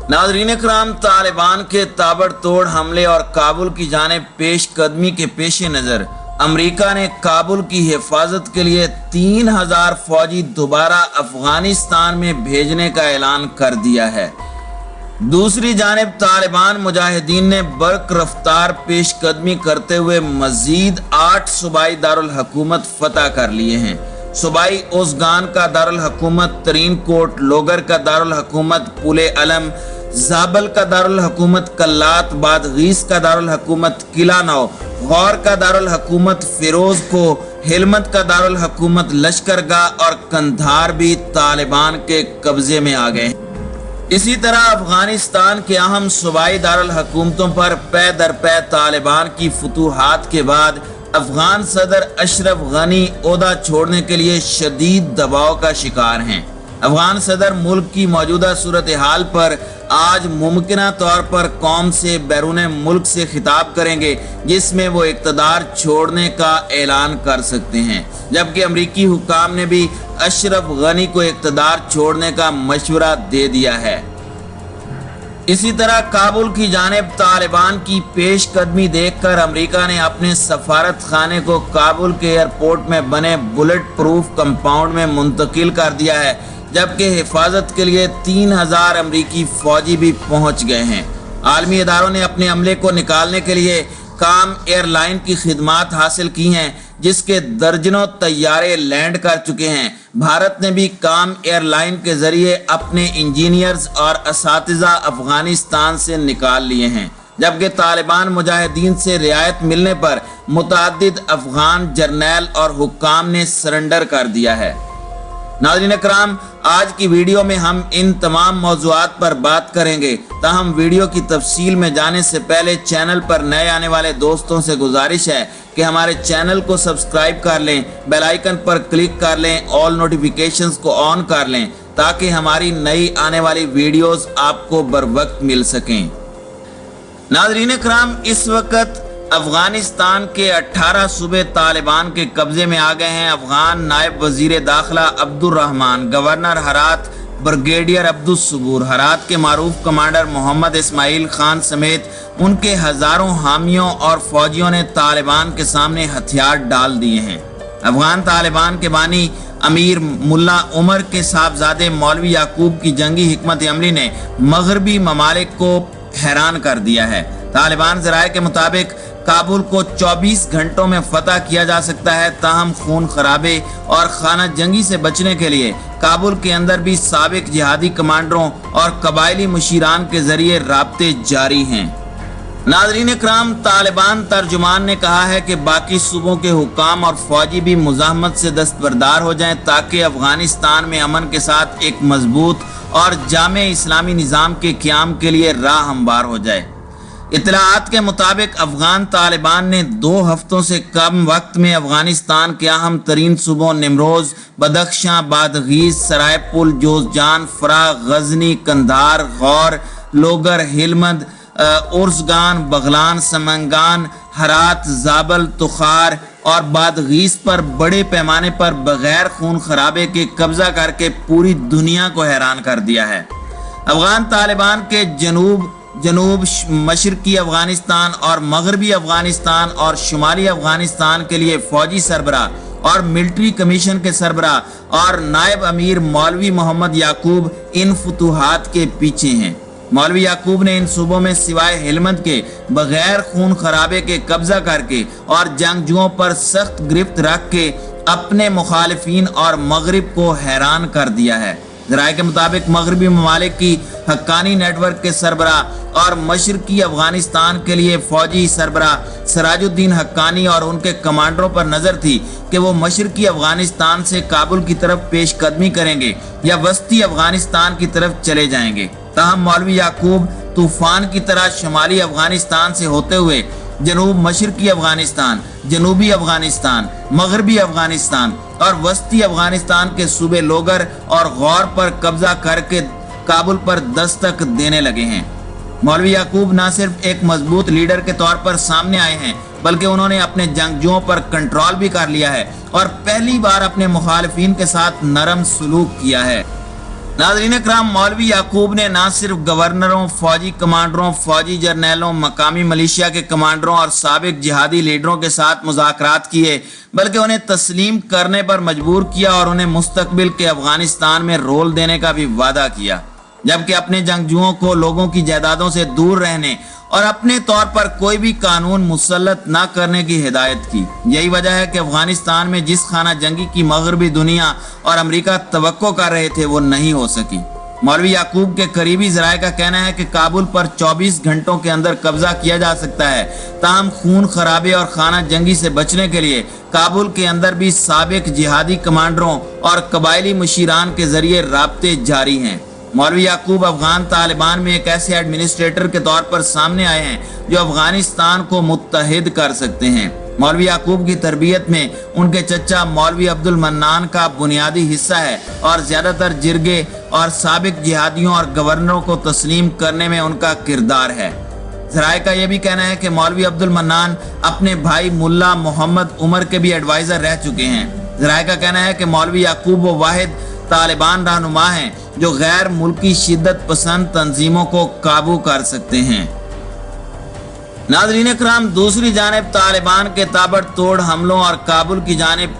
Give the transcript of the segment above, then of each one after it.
नाज़रीन इकराम, तालिबान के ताबड़तोड़ हमले और काबुल की जानिब पेश कदमी के पेश नज़र अमरीका ने काबुल की हिफाजत के लिए 3000 फौजी दोबारा अफगानिस्तान में भेजने का ऐलान कर दिया है। दूसरी जानिब तालिबान मुजाहिदीन ने बर्क रफ्तार पेश कदमी करते हुए मजीद 8 सूबाई दारुल हुकूमत फतह कर लिए हैं। सूबाई ओज़गान का दारुल हुकूमत तरीन कोट, लोगर का दारुल हुकूमत पुले अलम, जाबल का दारुल हुकूमत कल्लात, बादगीस का दारुल हुकूमत किला नौ, गौर का दारुल हुकूमत फिरोज को, हेलमंद का दारुल हुकूमत लश्करगाह और कंधार भी तालिबान के कब्जे में आ गए। इसी तरह अफगानिस्तान के अहम सूबाई दारुल हुकूमतों पर पै दर पै तालिबान की फतूहात के बाद अफगान सदर अशरफ गनी ओहदा छोड़ने के लिए शदीद दबाव का शिकार हैं। अफगान सदर मुल्क की मौजूदा सूरत हाल पर आज मुमकिना तौर पर कौम से बैरून मुल्क से खिताब करेंगे, जिसमें वो इक़्तिदार छोड़ने का ऐलान कर सकते हैं, जबकि अमरीकी हुक्काम ने भी अशरफ गनी को इक़्तिदार छोड़ने का मशवरा दे दिया है। इसी तरह काबुल की जानिब तालिबान की पेश कदमी देखकर अमरीका ने अपने सफारत खाने को काबुल के एयरपोर्ट में बने बुलेट प्रूफ कंपाउंड में मुंतकिल कर दिया है, जबकि हिफाजत के लिए 3000 अमरीकी फौजी भी पहुंच गए हैं। आलमी इदारों ने अपने अमले को निकालने के लिए काम एयरलाइन की खिदमात हासिल की हैं, जिसके दर्जनों तैयारे लैंड कर चुके हैं। भारत ने भी काम एयरलाइन के जरिए अपने इंजीनियर्स और असातिज़ा अफगानिस्तान से निकाल लिए हैं, जबकि तालिबान मुजाहिदीन से रियायत मिलने पर मुतअद्दिद अफगान जर्नैल और हुक्काम ने सरेंडर कर दिया है। नाज़रीन इकराम, आज की वीडियो में हम इन तमाम मौज़ूआत पर बात करेंगे। ताहम वीडियो की तफसील में जाने से पहले चैनल पर नए आने वाले दोस्तों से गुजारिश है कि हमारे चैनल को सब्सक्राइब कर लें, बेल आइकन पर क्लिक कर लें, ऑल नोटिफिकेशंस को ऑन कर लें, ताकि हमारी नई आने वाली वीडियोस आपको बर वक्त मिल सकें। नाज़रीन इकराम, इस वक्त अफगानिस्तान के 18 सूबे तालिबान के कब्जे में आ गए हैं। अफगान नायब वजीर दाखिला अब्दुर्रहमान, गवर्नर हरात ब्रिगेडियर अब्दुस सबूर, हरात के मारूफ कमांडर मोहम्मद इस्माइल खान समेत उनके हजारों हामियों और फौजियों ने तालिबान के सामने हथियार डाल दिए हैं। अफगान तालिबान के बानी अमीर मुल्ला उमर के साहबजादे मौलवी याकूब की जंगी हिकमत अमली ने मगरबी ममालिक को हैरान कर दिया है। तालिबान ज़राए के मुताबिक काबुल को 24 घंटों में फतह किया जा सकता है, ताहम खून खराबे और खाना जंगी से बचने के लिए काबुल के अंदर भी साबिक जिहादी कमांडरों और कबायली मुशीरान के जरिए राब्ते जारी हैं। नाज़रीन इकराम, तालिबान तर्जुमान ने कहा है कि बाकी सूबों के हुक्काम और फौजी भी मुज़ाहमत से दस्तबरदार हो जाएं, ताकि अफगानिस्तान में अमन के साथ एक मजबूत और जामे इस्लामी निज़ाम के क़याम के लिए राह हमवार हो जाए। इत्तलाआत के मुताबिक अफगान तालिबान ने 2 हफ्तों से कम वक्त में अफगानिस्तान के अहम तरीन सूबों निमरोज, बदख्शां, बादगीस, सरायपुल, जोज़जान, फरा, गजनी, कंधार, गौर, लोगर, हेलमंद, ओर्सगान, बगलान, समंगान, हरात, जाबल, तुखार और बादगीस पर बड़े पैमाने पर बगैर खून खराबे के कब्जा करके पूरी दुनिया को हैरान कर दिया है। अफगान तालिबान के जनूब मशरकी अफगानिस्तान और मगरबी अफगानिस्तान और शुमाली अफगानिस्तान के लिए फौजी सरबरा और मिलिट्री कमीशन के सरबरा और नायब अमीर मौलवी मोहम्मद याकूब इन फतूहात के पीछे हैं। मौलवी याकूब ने इन सूबों में सिवाय हेलमंद के बगैर खून खराबे के कब्जा करके और जंगजुओं पर सख्त गिरफ्त रख के अपने मुखालिफिन और मगरिब को हैरान कर दिया है। ज़राए के मुताबिक मगरबी ममालिक की हक्कानी नेटवर्क के सरबरा और मशरकी अफगानिस्तान के लिए फौजी सरबरा सराजुद्दीन हक्कानी और उनके कमांडरों पर नजर थी कि वो मशरकी अफगानिस्तान से काबुल की तरफ पेश कदमी करेंगे या वस्ती अफगानिस्तान की तरफ चले जाएंगे। ताहम मौलवी याकूब तूफान की तरह शुमाली अफगानिस्तान से होते हुए जनूब मशरकी अफगानिस्तान, जनूबी अफगानिस्तान, मगरबी अफगानिस्तान और वस्ती अफगानिस्तान के सूबे लोगर और गौर पर कब्जा करके काबुल पर दस्तक देने लगे हैं। मौलवी याकूब न सिर्फ एक मजबूत लीडर के तौर पर सामने आए हैं, बल्कि उन्होंने अपने जंगजुओं पर कंट्रोल भी कर लिया है और पहली बार अपने मुखालिफिन के साथ नरम सलूक किया है। नाज़रीन इकराम, मौलवी याकूब ने न सिर्फ गवर्नरों, फौजी कमांडरों, फौजी जर्नैलों, मकामी मलेशिया के कमांडरों और साबिक जिहादी लीडरों के साथ मुज़ाकरात किए, बल्कि उन्हें तस्लीम करने पर मजबूर किया और उन्हें मुस्तकबिल के अफगानिस्तान में रोल देने का भी वादा किया, जबकि अपने जंगजुओं को लोगों की जायदादों से दूर रहने और अपने तौर पर कोई भी कानून मुसल्लत न करने की हिदायत की। यही वजह है कि अफगानिस्तान में जिस खाना जंगी की मगरबी दुनिया और अमेरिका तवक्को कर रहे थे वो नहीं हो सकी। मौलवी याकूब के करीबी ज़राए का कहना है कि काबुल पर 24 घंटों के अंदर कब्जा किया जा सकता है। ताहम खून खराबे और खाना जंगी से बचने के लिए काबुल के अंदर भी साबिक जिहादी कमांडरों और कबायली मुशीरान के जरिए राब्ते जारी हैं। मौलवी याकूब अफगान तालिबान में एक ऐसे एडमिनिस्ट्रेटर के तौर पर सामने आए हैं जो अफगानिस्तान को मुत्तहिद कर सकते हैं। मौलवी याकूब की तरबियत में उनके चचा मौलवी अब्दुल मन्नान का बुनियादी हिस्सा है और ज्यादातर जिरगे और साबिक जिहादियों और गवर्नरों को तस्लीम करने में उनका किरदार है। ज़राए का यह भी कहना है कि मौलवी अब्दुल मन्नान अपने भाई मुल्ला मोहम्मद उमर के भी एडवाइजर रह चुके हैं। ज़राए का कहना है कि मौलवी याकूब वो वाहिद तालिबान रहनुमा हैं जो गैर मुल्की शिद्दत पसंद तंजीमों को काबू कर सकते हैं। नाज़रीन इकराम, दूसरी जानिब तालिबान के ताबड़तोड़ हमलों और काबुल की जानिब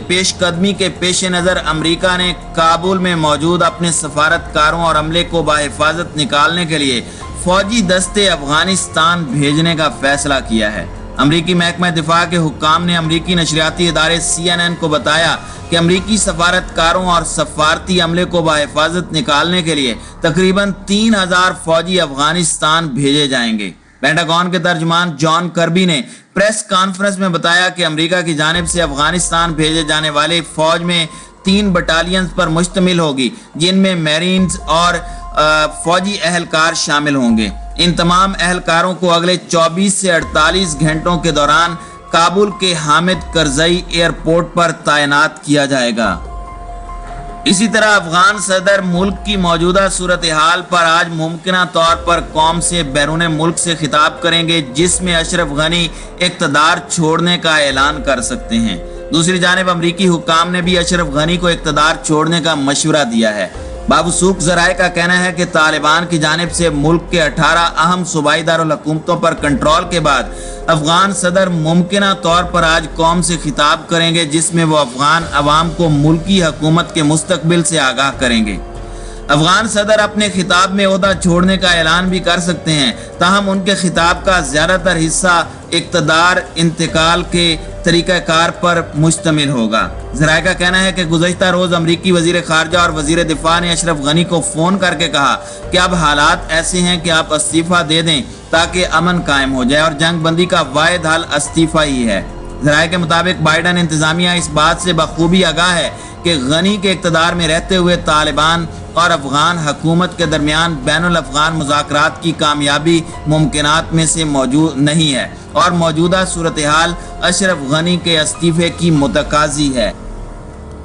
पेशकदमी के पेश नज़र अमरीका ने काबुल में मौजूद अपने सफारतकारों और अमले को बाहिफाजत निकालने के लिए फौजी दस्ते अफगानिस्तान भेजने का फैसला किया है। अमरीकी महकमा दिफा के हुक्काम ने अमरीकी नशरियाती इदारे CNN को बताया कि अमरीकी सफारतकारों और सफारती अमले को बाहिफाजत निकालने के लिए तकरीबन 3000 फौजी अफगानिस्तान भेजे जाएंगे। पेंटागन के तर्जुमान जॉन कर्बी ने प्रेस कॉन्फ्रेंस में बताया कि अमरीका की जानिब से अफगानिस्तान भेजे जाने वाले फौज में 3 बटालियन पर मुश्तमिल होगी, जिनमें मैरीन्स और फौजी अहलकार शामिल होंगे। इन तमाम अहलकारों को अगले 24 से 48 घंटों के दौरान काबुल के हामिद करजई एयरपोर्ट पर तैनात किया जाएगा। इसी तरह अफगान सदर मुल्क की मौजूदा सूरत हाल पर आज मुमकिना तौर पर कौम से बैरून मुल्क से खिताब करेंगे, जिसमें अशरफ गनी इक़्तिदार छोड़ने का ऐलान कर सकते हैं। दूसरी जानिब अमरीकी हुक्काम ने भी अशरफ गनी को इक़्तिदार छोड़ने का मशवरा दिया है। बाबूसूख ज़राए का कहना है कि तालिबान की जानिब से मुल्क के 18 अहम सूबाई दारुल हुकूमतों पर कंट्रोल के बाद अफगान सदर मुमकिना तौर पर आज कौम से खिताब करेंगे, जिसमें वो अफगान अवाम को मुल्की हुकूमत के मुस्तकबिल से आगाह करेंगे। अफगान सदर अपने खिताब में ओहदा छोड़ने का ऐलान भी कर सकते हैं, ताहम उनके खिताब का ज्यादातर हिस्सा इक़्तिदार इंतकाल के तरीक़ाकार पर मुश्तमिल होगा। ज़राए का कहना है कि गुज़श्ता रोज अमरीकी वज़ीर ख़ारजा और वज़ीर दिफा ने अशरफ गनी को फ़ोन करके कहा कि अब हालात ऐसे हैं कि आप इस्तीफ़ा दे दें ताकि अमन कायम हो जाए और जंग बंदी का वाहिद हल इस्तीफ़ा ही है। ज़राए के मुताबिक बाइडन इंतज़ामिया इस बात से बखूबी आगाह है कि गनी के इक़्तिदार में रहते हुए तालिबान और अफगान हुकूमत के दरमियान बैनुल अफगान मुज़ाकरात की कामयाबी मुमकिनात में से मौजूद नहीं है और मौजूदा सूरत हाल अशरफ गनी के इस्तीफे की मुतकाज़ी है।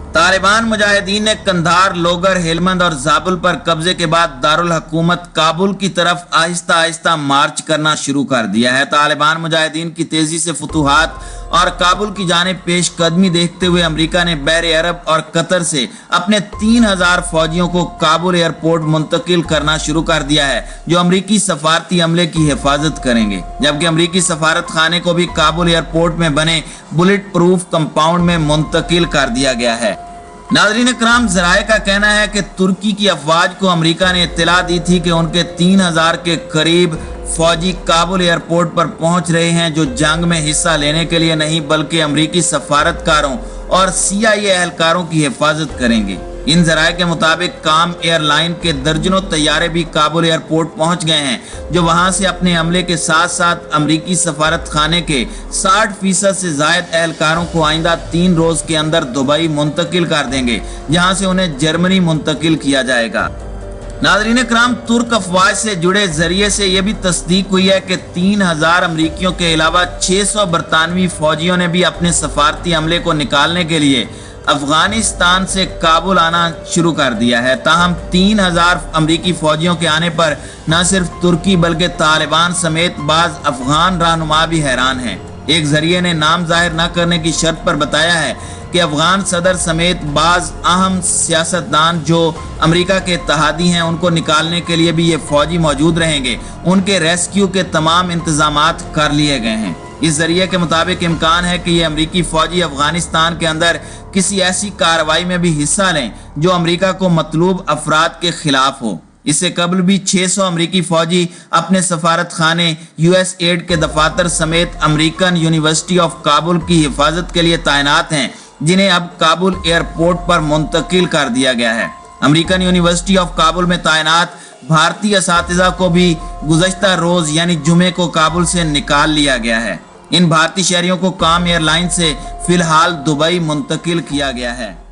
तालिबान मुजाहिदीन ने कंधार, लोगर, हेलमंद और जाबुल पर कब्जे के बाद दारुल हुकूमत काबुल की तरफ आहिस्ता आहिस्ता मार्च करना शुरू कर दिया है। तालिबान मुजाहिदीन की तेजी से फतूहात और काबुल की जानिब पेश कदमी देखते हुए अमरीका ने बहरे अरब और कतर से अपने 3000 फौजियों को काबुल एयरपोर्ट मुंतकिल करना शुरू कर दिया है, जो अमरीकी सफारती अमले की हिफाजत करेंगे, जबकि अमरीकी सफारत खाने को भी काबुल एयरपोर्ट में बने बुलेट प्रूफ कंपाउंड में मुंतकिल कर दिया गया है। नाज़रीन इकराम, ज़राए का कहना है कि तुर्की की अफवाज को अमरीका ने इत्तला दी थी कि उनके 3000 के करीब फौजी काबुल एयरपोर्ट पर पहुंच रहे हैं, जो जंग में हिस्सा लेने के लिए नहीं बल्कि अमरीकी सफारतकारों और CIA एहलकारों की हिफाजत करेंगे। इन ज़राए के मुताबिक काम एयरलाइन के दर्जनों तैयारे भी काबुल एयरपोर्ट पहुंच गए हैं, जो वहां से अपने अमले के साथ साथ अमरीकी सफारत खाने के 60% से जायद एहलकारों को आइंदा 3 रोज के अंदर दुबई मुंतकिल कर देंगे, जहां से उन्हें जर्मनी मुंतकिल किया जाएगा। नाज़रीन इकराम, तुर्क अफवाज से जुड़े जरिए से यह भी तस्दीक हुई है कि 3000 अमरीकियों के अलावा 600 बरतानवी फौजियों ने भी अपने सफारती अमले को निकालने के लिए अफगानिस्तान से काबुल आना शुरू कर दिया है। ताहम 3000 अमरीकी फौजियों के आने पर न सिर्फ तुर्की बल्कि तालिबान समेत बाज अफगान रहनुमा भी हैरान हैं। एक जरिए ने नाम जाहिर न करने की शर्त पर बताया है कि کہ افغان صدر سمیت بعض اہم سیاستدان جو امریکہ کے اتحادی ہیں ان کو نکالنے کے لیے بھی یہ فوجی موجود رہیں گے۔ ان کے ریسکیو کے تمام انتظامات کر لیے گئے ہیں۔ اس ذریعے کے مطابق امکان ہے کہ یہ امریکی فوجی افغانستان کے اندر کسی ایسی کارروائی میں بھی حصہ لیں جو امریکہ کو مطلوب افراد کے خلاف ہو۔ اس سے قبل بھی 600 امریکی فوجی اپنے سفارت خانے، US ایڈ کے دفاتر سمیت امریکن یونیورسٹی آف کابل کی حفاظت کے لیے تعینات ہیں، جنہیں اب کابل ایئرپورٹ پر منتقل کر دیا گیا ہے۔ امریکن یونیورسٹی آف کابل میں تعینات بھارتی اساتذہ کو بھی گزشتہ روز یعنی جمعے کو کابل سے نکال لیا گیا ہے۔ ان بھارتی شہریوں کو کام ایئر لائن سے فی الحال دبئی منتقل کیا گیا ہے۔